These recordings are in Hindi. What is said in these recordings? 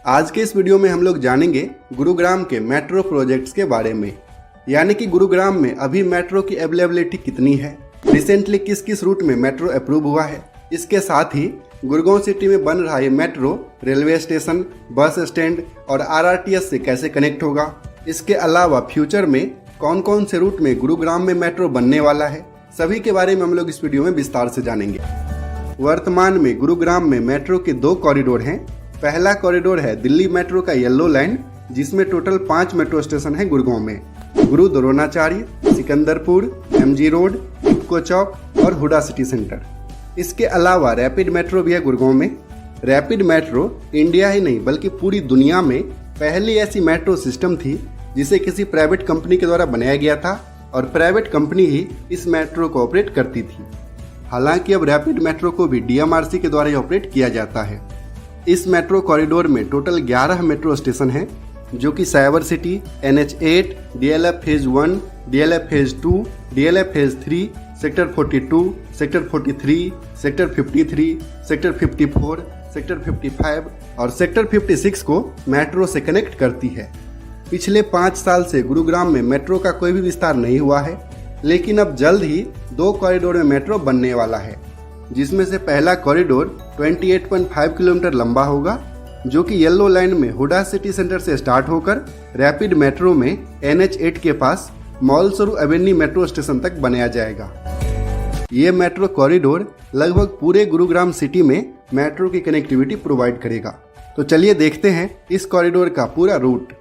आज के इस वीडियो में हम लोग जानेंगे गुरुग्राम के मेट्रो प्रोजेक्ट्स के बारे में, यानी कि गुरुग्राम में अभी मेट्रो की अवेलेबिलिटी कितनी है, रिसेंटली किस किस रूट में मेट्रो अप्रूव हुआ है। इसके साथ ही गुड़गांव सिटी में बन रहा ये metro railway station, bus stand और आरआरटीएस से कैसे कनेक्ट होगा। इसके अलावा फ्यूचर में कौन कौन से रूट में गुरुग्राम में मेट्रो बनने वाला है, सभी के बारे में हम लोग इस वीडियो में विस्तार से जानेंगे। वर्तमान में गुरुग्राम में मेट्रो के 2 कॉरिडोर हैं। पहला कॉरिडोर है दिल्ली मेट्रो का येलो लाइन, जिसमें टोटल 5 मेट्रो स्टेशन है गुड़गांव में। गुरु द्रोणाचार्य, सिकंदरपुर, एमजी रोड, इक्को चौक और हुडा सिटी सेंटर। इसके अलावा रैपिड मेट्रो भी है गुड़गांव में। रैपिड मेट्रो इंडिया ही नहीं बल्कि पूरी दुनिया में पहली ऐसी मेट्रो सिस्टम थी जिसे किसी प्राइवेट कंपनी के द्वारा बनाया गया था और प्राइवेट कंपनी ही इस मेट्रो को ऑपरेट करती थी। हालांकि अब रैपिड मेट्रो को भी डीएमआरसी के द्वारा ही ऑपरेट किया जाता है। इस मेट्रो कॉरिडोर में टोटल 11 मेट्रो स्टेशन हैं, जो कि cyber city, NH8, DLF phase 1, DLF phase 2, DLF phase 3, sector 42, sector 43, sector 53, sector 54, sector 55 और सेक्टर 56 को मेट्रो से कनेक्ट करती है। पिछले 5 साल से गुरुग्राम में मेट्रो का कोई भी विस्तार नहीं हुआ है, लेकिन अब जल्द ही 2 कॉरिडोर में मेट्रो बनने वाला है, जिसमें से पहला कॉरिडोर 28.5 किलोमीटर लंबा होगा, जो कि येलो लाइन में हुडा सिटी सेंटर से स्टार्ट होकर रैपिड मेट्रो में NH8 के पास मौलसरू एवेन्यू मेट्रो स्टेशन तक बनाया जाएगा। ये मेट्रो कॉरिडोर लगभग पूरे गुरुग्राम सिटी में मेट्रो की कनेक्टिविटी प्रोवाइड करेगा। तो चलिए देखते हैं इस कॉरिडोर का पूरा रूट।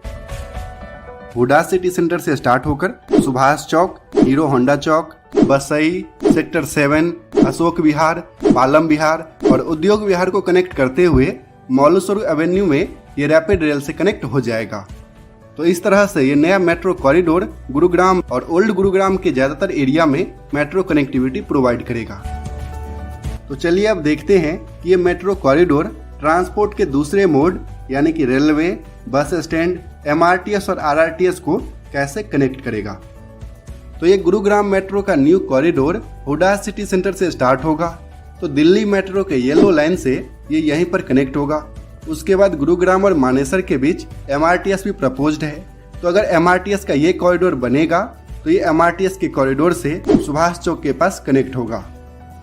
हुडा सिटी सेंटर से स्टार्ट होकर सुभाष चौक, हीरो होंडा चौक, बसई, सेक्टर 7, अशोक विहार, पालम विहार और उद्योग विहार को कनेक्ट करते हुए मौलसरू एवेन्यू में ये रैपिड रेल से कनेक्ट हो जाएगा। तो इस तरह से ये नया मेट्रो कॉरिडोर गुरुग्राम और ओल्ड गुरुग्राम के ज्यादातर एरिया में मेट्रो कनेक्टिविटी प्रोवाइड करेगा। तो चलिए अब देखते हैं कि ये मेट्रो कॉरिडोर ट्रांसपोर्ट के दूसरे मोड यानी कि रेलवे, बस स्टैंड, MRTS और RRTS को कैसे कनेक्ट करेगा। तो ये गुरुग्राम मेट्रो का new corridor Huda city centre से स्टार्ट होगा, तो दिल्ली मेट्रो के येलो लाइन से ये यहीं पर कनेक्ट होगा। उसके बाद गुरुग्राम और मानेसर के बीच MRTS भी प्रपोज्ड है। तो अगर MRTS का ये कॉरिडोर बनेगा तो ये MRTS के कॉरिडोर से सुभाष चौक के पास कनेक्ट होगा।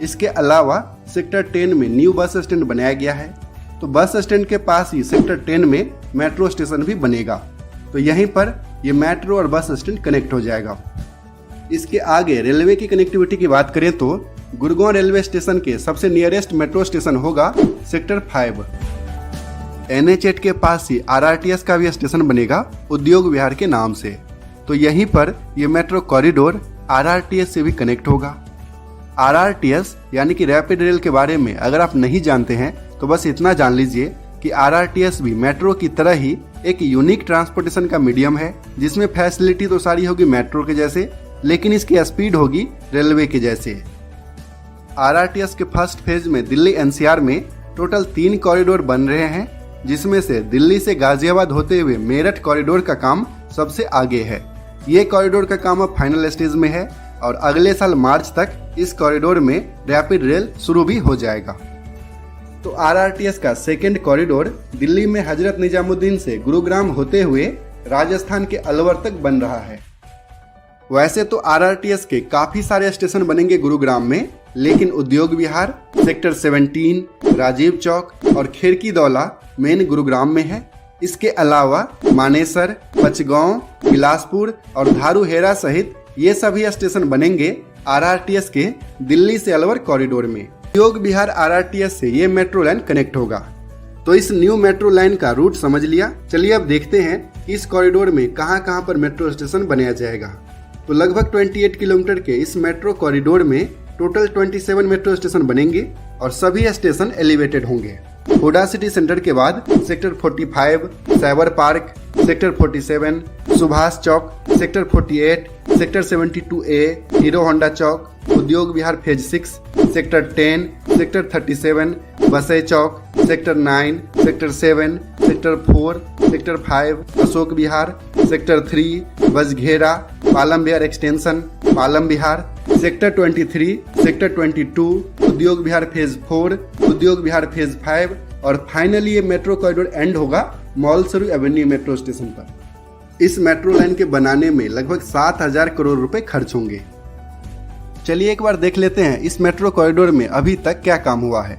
इसके अलावा सेक्टर 10 में न्यू बस स्टैंड बनाया गया है, तो बस स्टैंड के पास ही सेक्टर 10 में मेट्रो स्टेशन भी बनेगा। तो यहीं पर ये मेट्रो और बस स्टैंड कनेक्ट हो जाएगा। इसके आगे रेलवे की कनेक्टिविटी की बात करें तो गुड़गांव रेलवे स्टेशन के सबसे नियरेस्ट मेट्रो स्टेशन होगा सेक्टर 5। NH8 के पास ही RRTS का भी स्टेशन बनेगा उद्योग विहार के नाम से। तो यहीं पर ये मेट्रो कॉरिडोर RRTS से भी कनेक्ट होगा। RRTS यानी कि रैपिड रेल के बारे में अगर आप नहीं जानते हैं तो बस इतना जान लीजिए कि RRTS भी मेट्रो की तरह ही एक यूनिक ट्रांसपोर्टेशन का मीडियम है, जिसमें फैसिलिटी तो सारी होगी मेट्रो के जैसे, लेकिन इसकी स्पीड होगी रेलवे के जैसे। RRTS के फर्स्ट फेज में दिल्ली NCR में टोटल 3 कॉरिडोर बन रहे हैं, जिसमें से दिल्ली से गाजियाबाद होते हुए मेरठ कॉरिडोर का काम सबसे आगे है। ये कॉरिडोर का काम अब फाइनल स्टेज में है और अगले साल मार्च तक इस कॉरिडोर में रैपिड रेल शुरू भी हो जाएगा। तो RRTS का सेकेंड कॉरिडोर दिल्ली में हजरत निजामुद्दीन से गुरुग्राम होते हुए राजस्थान के अलवर तक बन रहा है। वैसे तो RRTS के काफी सारे स्टेशन बनेंगे गुरुग्राम में, लेकिन उद्योग विहार, सेक्टर 17, राजीव चौक और खिड़की दौला मेन गुरुग्राम में है। इसके अलावा मानेसर, पचगांव, बिलासपुर और धारूहेरा सहित ये सभी स्टेशन बनेंगे RRTS के दिल्ली से अलवर कॉरिडोर में। उद्योग विहार RRTS से ये मेट्रो लाइन कनेक्ट होगा। तो इस न्यू मेट्रो लाइन का रूट समझ लिया। चलिए अब देखते हैं इस कॉरिडोर में कहां कहां पर मेट्रो स्टेशन बनाया जाएगा। तो लगभग 28 किलोमीटर के इस मेट्रो कॉरिडोर में टोटल 27 मेट्रो स्टेशन बनेंगे और सभी स्टेशन एलिवेटेड होंगे। हुडा सिटी सेंटर के बाद sector 45, cyber park, sector 47, Subhash Chowk, sector 48, sector 72A, Hero Honda Chowk, Udyog Vihar phase 6, sector 10, sector 37, Basai Chowk, sector 9, sector 7, sector 4, sector 5, Ashok Vihar, sector 3, Basghera, Palam Vihar extension, Palam Vihar, sector 23, sector 22, Udyog Vihar phase 4, उद्योग विहार फेज 5 और फाइनली ये मेट्रो कॉरिडोर एंड होगा मौलसरू एवेन्यू मेट्रो स्टेशन पर। इस मेट्रो लाइन के बनाने में लगभग 7,000 करोड़ रुपए खर्च होंगे। चलिए एक बार देख लेते हैं इस मेट्रो कॉरिडोर में अभी तक क्या काम हुआ है।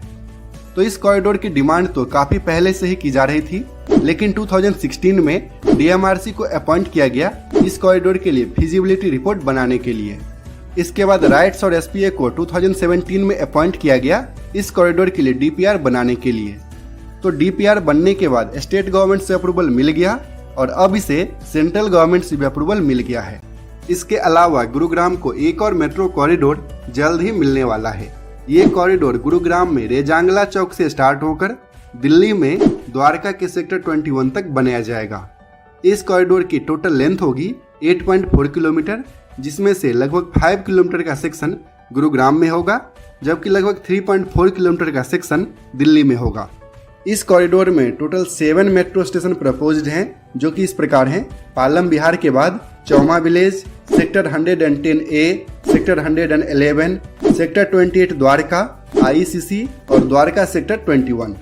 तो इस कॉरिडोर की डिमांड तो काफी पहले से ही की जा रही थी, लेकिन 2016 में DMRC को अपॉइंट किया गया इस कॉरिडोर के लिए फिजिबिलिटी रिपोर्ट बनाने के लिए। इसके बाद राइट्स और SPA को 2017 में अपॉइंट किया गया इस कॉरिडोर के लिए DPR बनाने के लिए। तो DPR बनने के बाद स्टेट गवर्नमेंट से अप्रूवल मिल गया और अब इसे सेंट्रल गवर्नमेंट से भी अप्रूवल मिल गया है। इसके अलावा गुरुग्राम को एक और मेट्रो कॉरिडोर जल्द ही मिलने वाला है। ये कॉरिडोर गुरुग्राम में रेजांगला चौक से स्टार्ट होकर दिल्ली में द्वारका के सेक्टर 21 तक बनाया जाएगा। इस कॉरिडोर की टोटल लेंथ होगी 8.4 किलोमीटर, जिसमें से लगभग 5 किलोमीटर का सेक्शन गुरुग्राम में होगा, जबकि लगभग 3.4 किलोमीटर का सेक्शन दिल्ली में होगा। इस कॉरिडोर में टोटल 7 मेट्रो स्टेशन प्रपोज्ड हैं, जो कि इस प्रकार हैं। पालम बिहार के बाद Chauma village, sector 110A, sector 111, sector 28 Dwarka, ICC और द्वारका सेक्टर 21।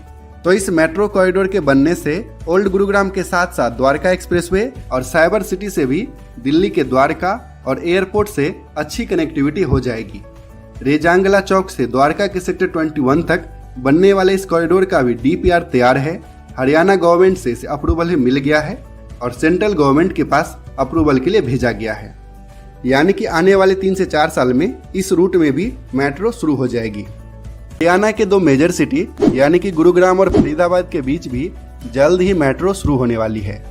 तो इस मेट्रो कॉरिडोर के बनने से ओल्ड गुरुग्राम के साथ साथ द्वारका एक्सप्रेसवे और साइबर सिटी से भी दिल्ली के द्वारका और एयरपोर्ट से अच्छी कनेक्टिविटी हो जाएगी। रेजांगला चौक से द्वारका के सेक्टर 21 तक बनने वाले इस कॉरिडोर का भी DPR तैयार है। हरियाणा गवर्नमेंट से इसे अप्रूवल ही मिल गया है और सेंट्रल गवर्नमेंट के पास अप्रूवल के लिए भेजा गया है। यानी कि आने वाले 3 से 4 साल में इस रूट में भी मेट्रो शुरू हो जाएगी। हरियाणा के 2 मेजर सिटी यानी कि गुरुग्राम और फरीदाबाद के बीच भी जल्द ही मेट्रो शुरू होने वाली है।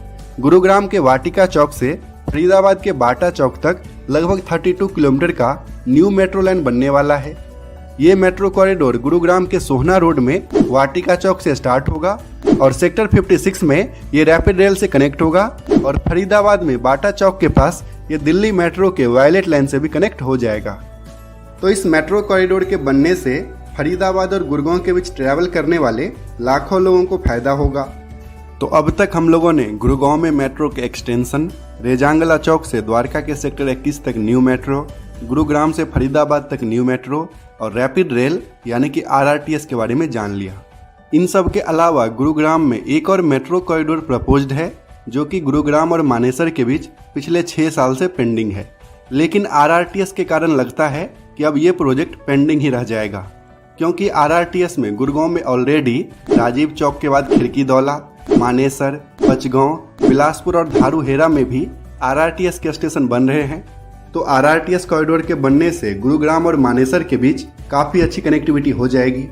गुरुग्राम के वाटिका चौक से फरीदाबाद के बाटा चौक तक लगभग 32 किलोमीटर का न्यू मेट्रो लाइन बनने वाला है। ये मेट्रो कॉरिडोर गुरुग्राम के सोहना रोड में वाटिका चौक से स्टार्ट होगा और सेक्टर 56 में ये रैपिड रेल से कनेक्ट होगा और फरीदाबाद में बाटा चौक के पास ये दिल्ली मेट्रो के वायलेट लाइन से भी कनेक्ट हो जाएगा। तो इस मेट्रो कॉरिडोर के बनने से फरीदाबाद और गुड़गांव के बीच ट्रैवल करने वाले लाखों लोगों को फायदा होगा। तो अब तक हम लोगों ने गुड़गांव में मेट्रो के एक्सटेंशन, रेजांगला चौक से द्वारका के सेक्टर 21 तक न्यू मेट्रो, गुरुग्राम से फरीदाबाद तक न्यू मेट्रो और रैपिड रेल यानी कि RRTS के बारे में जान लिया। इन सब के अलावा गुरुग्राम में एक और मेट्रो कॉरिडोर प्रपोज्ड है, जो कि गुरुग्राम और मानेसर के बीच पिछले 6 साल से पेंडिंग है, लेकिन RRTS के कारण लगता है कि अब ये प्रोजेक्ट पेंडिंग ही रह जाएगा, क्योंकि RRTS में गुरुग्राम में ऑलरेडी राजीव चौक के बाद खिड़कीदौला, मानेसर, पचगांव, बिलासपुर और धारूहेरा में भी RRTS के स्टेशन बन रहे हैं। तो RRTS कॉरिडोर के बनने से गुरुग्राम और मानेसर के बीच काफ़ी अच्छी कनेक्टिविटी हो जाएगी।